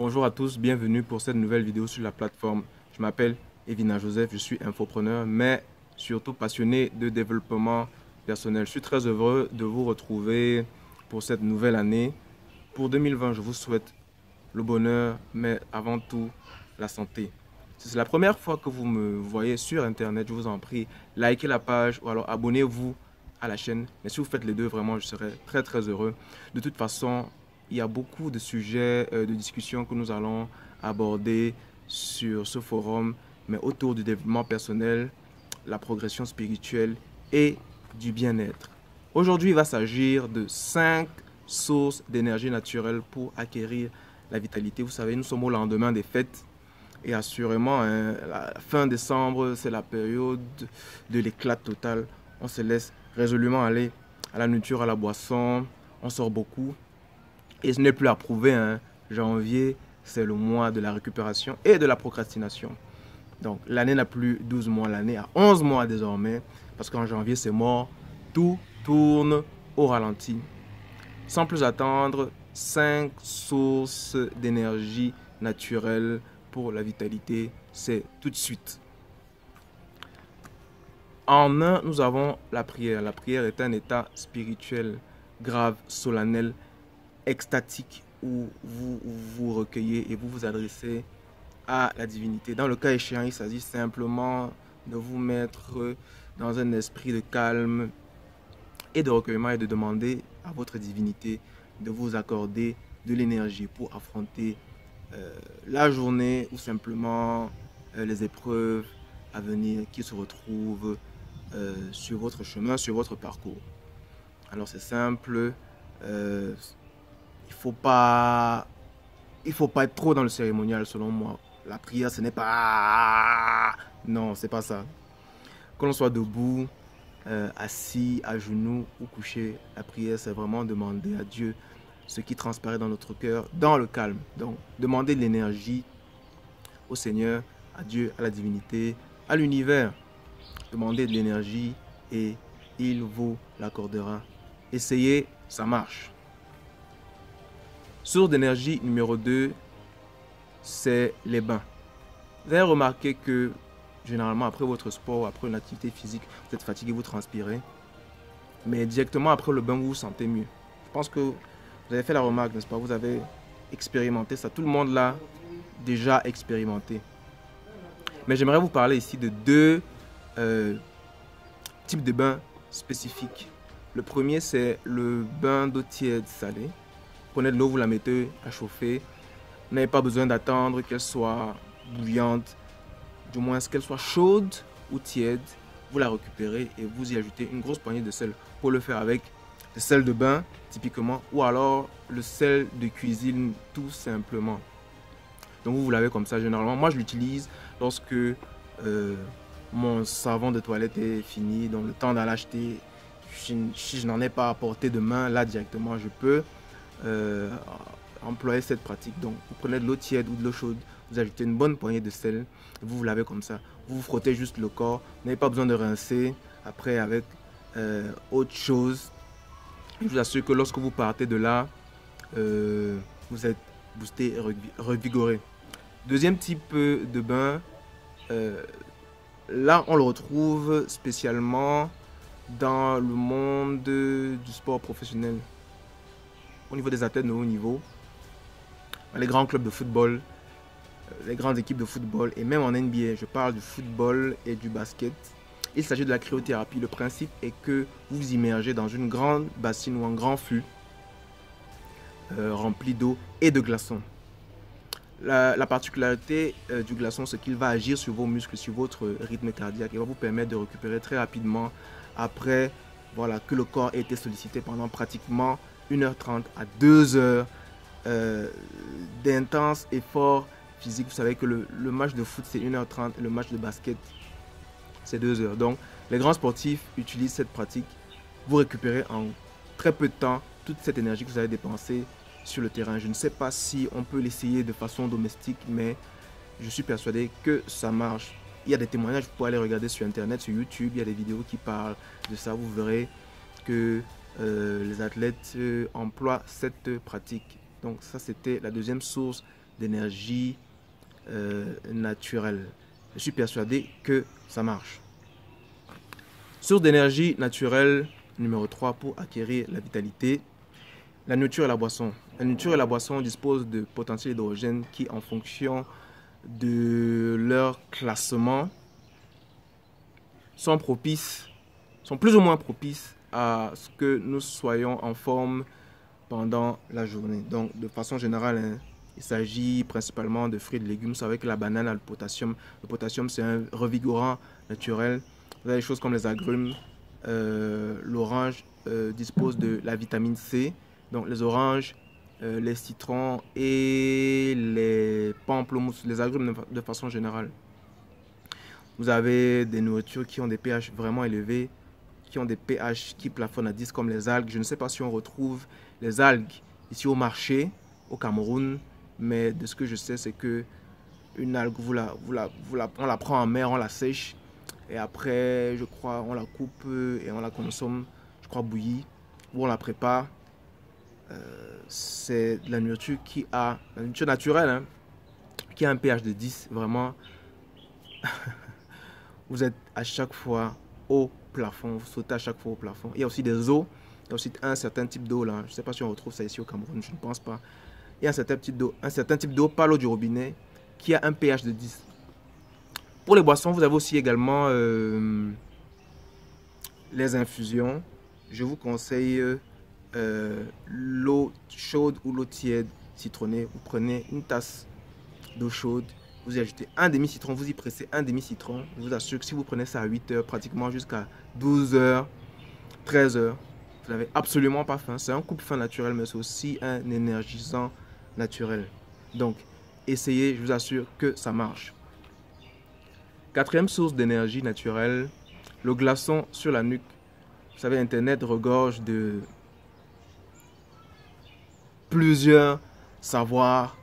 Bonjour à tous, bienvenue pour cette nouvelle vidéo sur la plateforme. Je m'appelle Evina Joseph, je suis infopreneur, mais surtout passionné de développement personnel. Je suis très heureux de vous retrouver pour cette nouvelle année. Pour 2020, je vous souhaite le bonheur, mais avant tout, la santé. Si c'est la première fois que vous me voyez sur Internet, je vous en prie, likez la page ou alors abonnez-vous à la chaîne. Mais si vous faites les deux, vraiment, je serai très heureux. De toute façon, il y a beaucoup de sujets de discussion que nous allons aborder sur ce forum, mais autour du développement personnel, la progression spirituelle et du bien-être. Aujourd'hui, il va s'agir de 5 sources d'énergie naturelle pour acquérir la vitalité. Vous savez, nous sommes au lendemain des fêtes et assurément, la fin décembre, c'est la période de l'éclat total. On se laisse résolument aller à la nourriture, à la boisson, on sort beaucoup. Et ce n'est plus à prouver, hein. Janvier, c'est le mois de la récupération et de la procrastination. Donc l'année n'a plus 12 mois, l'année a 11 mois désormais, parce qu'en janvier c'est mort, tout tourne au ralenti. Sans plus attendre, 5 sources d'énergie naturelle pour la vitalité, c'est tout de suite. En un, nous avons la prière. La prière est un état spirituel, grave, solennel, extatique, où vous vous recueillez et vous vous adressez à la divinité. Dans le cas échéant, il s'agit simplement de vous mettre dans un esprit de calme et de recueillement et de demander à votre divinité de vous accorder de l'énergie pour affronter la journée ou simplement les épreuves à venir qui se retrouvent sur votre chemin, sur votre parcours. Alors c'est simple, il faut pas être trop dans le cérémonial selon moi. La prière, ce n'est pas... Non, c'est pas ça. Que l'on soit debout, assis, à genoux ou couché, la prière, c'est vraiment demander à Dieu ce qui transparaît dans notre cœur, dans le calme. Donc, demander de l'énergie au Seigneur, à Dieu, à la divinité, à l'univers. Demandez de l'énergie et il vous l'accordera. Essayez, ça marche. Source d'énergie numéro 2, c'est les bains. Vous avez remarqué que généralement après votre sport, après une activité physique, vous êtes fatigué, vous transpirez. Mais directement après le bain, vous vous sentez mieux. Je pense que vous avez fait la remarque, n'est-ce pas? Vous avez expérimenté ça. Tout le monde l'a déjà expérimenté. Mais j'aimerais vous parler ici de deux types de bains spécifiques. Le premier, c'est le bain d'eau tiède salée. Prenez de l'eau, vous la mettez à chauffer. Vous n'avez pas besoin d'attendre qu'elle soit bouillante. Du moins qu'elle soit chaude ou tiède. Vous la récupérez et vous y ajoutez une grosse poignée de sel. Pour le faire avec le sel de bain, typiquement, ou alors le sel de cuisine, tout simplement. Donc vous l'avez comme ça généralement. Moi, je l'utilise lorsque mon savon de toilette est fini. Donc le temps d'aller acheter, si je n'en ai pas à portée de main, là directement, je peux employer cette pratique. Donc vous prenez de l'eau tiède ou de l'eau chaude, vous ajoutez une bonne poignée de sel, et vous lavez comme ça. Vous frottez juste le corps, vous n'avez pas besoin de rincer après avec autre chose. Je vous assure que lorsque vous partez de là, vous êtes boosté et revigoré. Deuxième type de bain, là on le retrouve spécialement dans le monde du sport professionnel. Au niveau des athlètes de haut niveau, dans les grands clubs de football, les grandes équipes de football et même en NBA, je parle du football et du basket. Il s'agit de la cryothérapie. Le principe est que vous vous immergez dans une grande bassine ou un grand flux rempli d'eau et de glaçons. La particularité du glaçon, c'est qu'il va agir sur vos muscles, sur votre rythme cardiaque et va vous permettre de récupérer très rapidement après que le corps ait été sollicité pendant pratiquement 1h30 à 2h d'intenses efforts physiques. Vous savez que le match de foot c'est 1h30 et le match de basket c'est 2h. Donc les grands sportifs utilisent cette pratique. Vous récupérez en très peu de temps toute cette énergie que vous avez dépensée sur le terrain. Je ne sais pas si on peut l'essayer de façon domestique, mais je suis persuadé que ça marche. Il y a des témoignages, vous pouvez aller regarder sur internet, sur YouTube, il y a des vidéos qui parlent de ça. Vous verrez que les athlètes emploient cette pratique. Donc ça, c'était la deuxième source d'énergie naturelle. Je suis persuadé que ça marche. Source d'énergie naturelle numéro 3 pour acquérir la vitalité. La nourriture et la boisson. La nourriture et la boisson disposent de potentiel hydrogène qui, en fonction de leur classement, sont plus ou moins propices à ce que nous soyons en forme pendant la journée. Donc, de façon générale, hein, il s'agit principalement de fruits et de légumes. Vous savez que la banane a le potassium. Le potassium, c'est un revigorant naturel. Vous avez des choses comme les agrumes. L'orange dispose de la vitamine C. Donc, les oranges, les citrons et les pamplemousses, les agrumes de façon générale. Vous avez des nourritures qui ont des pH vraiment élevés, qui ont des pH qui plafonnent à 10 comme les algues. Je ne sais pas si on retrouve les algues ici au marché, au Cameroun, mais de ce que je sais, c'est que une algue, on la prend en mer, on la sèche, et après, je crois, on la coupe et on la consomme, je crois, bouillie, ou on la prépare. C'est de la nourriture la nourriture naturelle, hein, qui a un pH de 10, vraiment. Vous êtes à chaque fois au plafond, vous sautez à chaque fois au plafond. Il y a aussi des eaux, il y a aussi un certain type d'eau là. Je ne sais pas si on retrouve ça ici au Cameroun, je ne pense pas. Il y a un certain type d'eau, pas l'eau du robinet, qui a un pH de 10. Pour les boissons, vous avez aussi également les infusions. Je vous conseille l'eau chaude ou l'eau tiède citronnée. Vous prenez une tasse d'eau chaude, vous y ajoutez un demi-citron, vous y pressez un demi-citron. Je vous assure que si vous prenez ça à 8 heures, pratiquement jusqu'à 12 heures, 13 heures, vous n'avez absolument pas faim. C'est un coupe-faim naturel, mais c'est aussi un énergisant naturel. Donc, essayez, je vous assure que ça marche. Quatrième source d'énergie naturelle, le glaçon sur la nuque. Vous savez, Internet regorge de plusieurs savoirs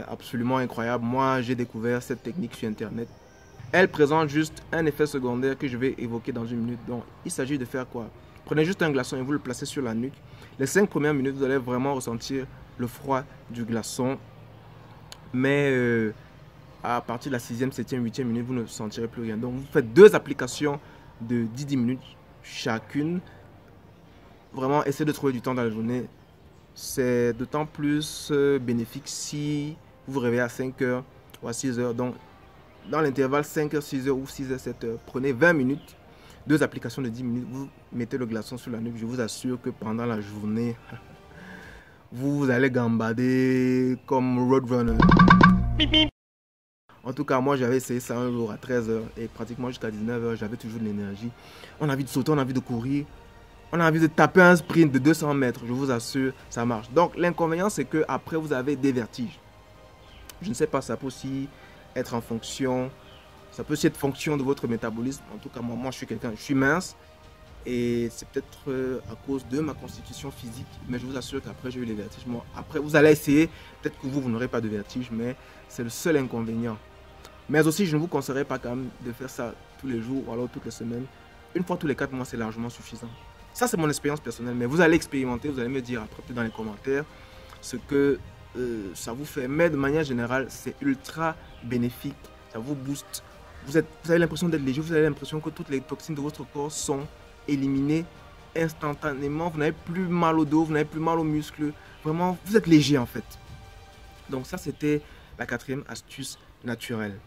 absolument incroyables. Moi, j'ai découvert cette technique sur Internet. Elle présente juste un effet secondaire que je vais évoquer dans une minute. Donc, il s'agit de faire quoi? Prenez juste un glaçon et vous le placez sur la nuque. Les 5 premières minutes, vous allez vraiment ressentir le froid du glaçon. Mais à partir de la 6e, 7e, 8e minute, vous ne sentirez plus rien. Donc, vous faites 2 applications de 10 minutes chacune. Vraiment, essayez de trouver du temps dans la journée. C'est d'autant plus bénéfique si vous vous réveillez à 5 heures ou à 6 heures. Donc, dans l'intervalle 5 heures, 6 heures ou 6 heures, 7 heures, prenez 20 minutes, 2 applications de 10 minutes, vous mettez le glaçon sur la nuque. Je vous assure que pendant la journée, vous allez gambader comme Roadrunner. En tout cas, moi, j'avais essayé ça un jour à 13 heures et pratiquement jusqu'à 19 heures, j'avais toujours de l'énergie. On a envie de sauter, on a envie de courir. On a envie de taper un sprint de 200 mètres, je vous assure, ça marche. Donc, l'inconvénient, c'est qu'après, vous avez des vertiges. Je ne sais pas, ça peut aussi être en fonction, ça peut aussi être fonction de votre métabolisme. En tout cas, moi je suis mince. Et c'est peut-être à cause de ma constitution physique. Mais je vous assure qu'après, j'ai eu les vertiges. Moi, après, vous allez essayer. Peut-être que vous n'aurez pas de vertige, mais c'est le seul inconvénient. Mais aussi, je ne vous conseillerais pas quand même de faire ça tous les jours ou alors toutes les semaines. Une fois tous les 4 mois, c'est largement suffisant. Ça, c'est mon expérience personnelle, mais vous allez expérimenter, vous allez me dire après peut-être dans les commentaires ce que ça vous fait. Mais de manière générale, c'est ultra bénéfique, ça vous booste. Vous avez l'impression d'être léger, vous avez l'impression que toutes les toxines de votre corps sont éliminées instantanément. Vous n'avez plus mal au dos, vous n'avez plus mal aux muscles. Vraiment, vous êtes léger en fait. Donc ça, c'était la 4e astuce naturelle.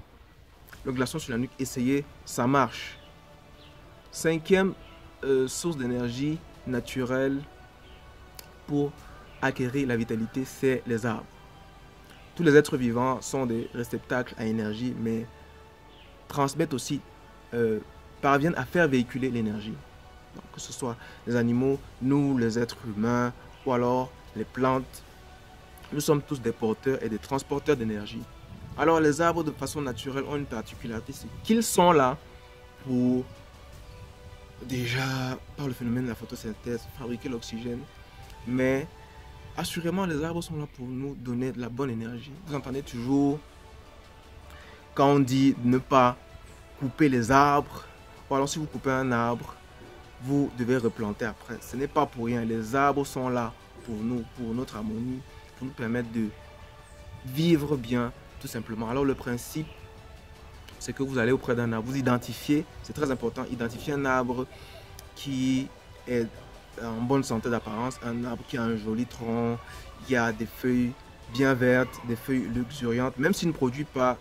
Le glaçon sur la nuque, essayez, ça marche. 5e source d'énergie naturelle pour acquérir la vitalité, c'est les arbres. Tous les êtres vivants sont des réceptacles à énergie, mais transmettent aussi, parviennent à faire véhiculer l'énergie. Que ce soit les animaux, nous les êtres humains, ou alors les plantes, nous sommes tous des porteurs et des transporteurs d'énergie. Alors les arbres de façon naturelle ont une particularité, c'est qu'ils sont là pour, déjà par le phénomène de la photosynthèse, fabriquer l'oxygène, mais assurément les arbres sont là pour nous donner de la bonne énergie. Vous entendez toujours quand on dit ne pas couper les arbres, ou alors si vous coupez un arbre, vous devez replanter après. Ce n'est pas pour rien, les arbres sont là pour nous, pour notre harmonie, pour nous permettre vivre bien, tout simplement. Alors le principe, c'est que vous allez auprès d'un arbre, vous identifiez, c'est très important, identifier un arbre qui est en bonne santé d'apparence, un arbre qui a un joli tronc, qui a des feuilles bien vertes, des feuilles luxuriantes, même s'il ne produit pas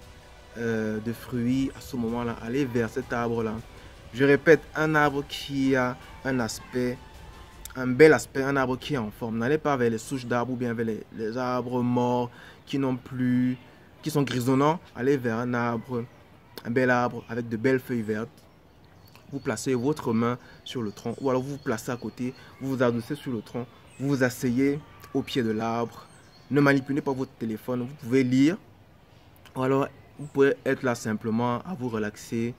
de fruits à ce moment-là, allez vers cet arbre-là. Je répète, un arbre qui a un bel aspect, un arbre qui est en forme. N'allez pas vers les souches d'arbres ou bien vers les arbres morts qui sont grisonnants. Allez vers un bel arbre avec de belles feuilles vertes. Vous placez votre main sur le tronc ou alors vous vous placez à côté, vous vous adossez sur le tronc, vous vous asseyez au pied de l'arbre. Ne manipulez pas votre téléphone, vous pouvez lire ou alors vous pouvez être là simplement à vous relaxer.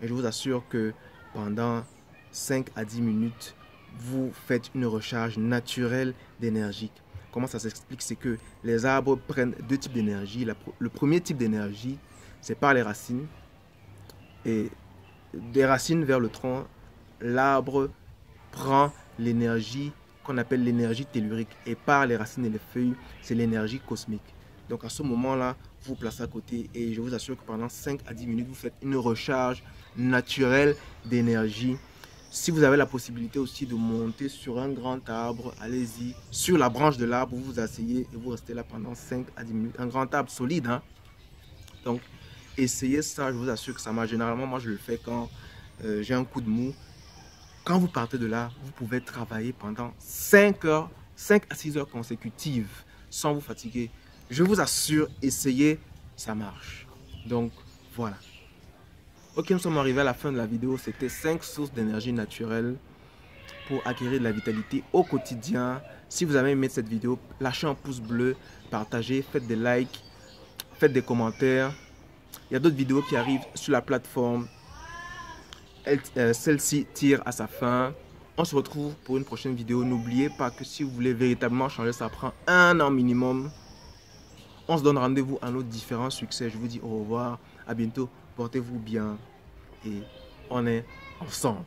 Et je vous assure que pendant 5 à 10 minutes, vous faites une recharge naturelle d'énergie. Comment ça s'explique? C'est que les arbres prennent deux types d'énergie. Le premier type d'énergie, c'est par les racines. Et des racines vers le tronc, l'arbre prend l'énergie qu'on appelle l'énergie tellurique. Et par les racines et les feuilles, c'est l'énergie cosmique. Donc à ce moment-là, vous vous placez à côté et je vous assure que pendant 5 à 10 minutes, vous faites une recharge naturelle d'énergie. Si vous avez la possibilité aussi de monter sur un grand arbre, allez-y. Sur la branche de l'arbre, vous vous asseyez et vous restez là pendant 5 à 10 minutes. Un grand arbre solide, hein? Donc, essayez ça, je vous assure que ça marche. Généralement, moi, je le fais quand j'ai un coup de mou. Quand vous partez de là, vous pouvez travailler pendant 5 à 6 heures consécutives sans vous fatiguer. Je vous assure, essayez, ça marche. Donc, voilà. Ok, nous sommes arrivés à la fin de la vidéo. C'était 5 sources d'énergie naturelle pour acquérir de la vitalité au quotidien. Si vous avez aimé cette vidéo, lâchez un pouce bleu, partagez, faites des likes, faites des commentaires. Il y a d'autres vidéos qui arrivent sur la plateforme. Celle-ci tire à sa fin. On se retrouve pour une prochaine vidéo. N'oubliez pas que si vous voulez véritablement changer, ça prend 1 an minimum. On se donne rendez-vous à nos différents succès. Je vous dis au revoir, à bientôt, portez-vous bien et on est ensemble.